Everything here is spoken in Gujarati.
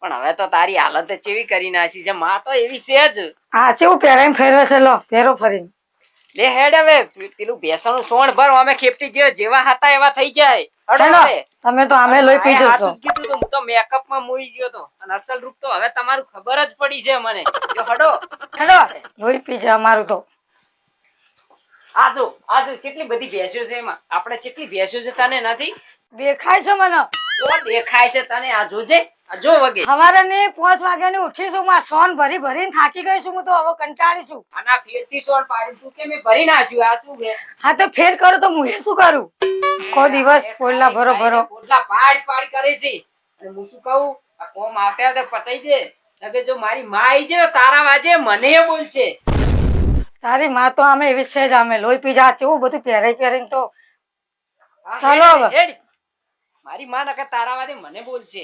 પણ હવે તો તારી હાલત જ ચેવી કરી નાખી છે માં તો એવી છે જ હા ચેવું પહેરાઈને ફેરવે છે લો ફેરો ફરીને લે હેડ હવે પેલું બેસણું સોણ ભર અમે ખેપટી જેવા હતા એવા થઈ જાય હડો હેલો હવે તમે તો આમે લોહી પી જશો સાચું જ કીધું તું, હું તો મેકઅપ માં મોઈ ગયો તો અને અસલ રૂપ તો હવે તમારું ખબર જ પડી છે મને જો હડો હેલો લોહી પી જાય અમારું તો આજો કેટલી બધી ભેંસ્યો છે એમાં આપણે કેટલી ભેંસ્યો છે તને નથી દેખાય છે મને તો દેખાય છે તને આ જોજે આ જો વગે સવારે ને 5 વાગ્યાની ઉઠીશું માં સોન ભરી ભરીને થાકી ગઈ છું હું તો હવે કંટાળી છું આના ફેરથી સોણ પાડી તું કે મેં ભરી નાખ્યું આ શું છે હા તો ફેર કરો તો હું શું કરું કોઈ દિવસ પોલા ભરો ભરો પોટલા પાડ કરે છે અને હું શું કહું આ કોમ આવતા આવતા પતાઈ દે નકે જો મારી માં આવી જાય તારા વાજે મને બોલશે તારી માં તો આમે એવી છે જ આમે લોહી પી જા કેવું બધું પહેરાઈને તો હા, ચાલો હેડ, હવે. હેડ. મારી માં નકે તારા વાજે મને બોલશે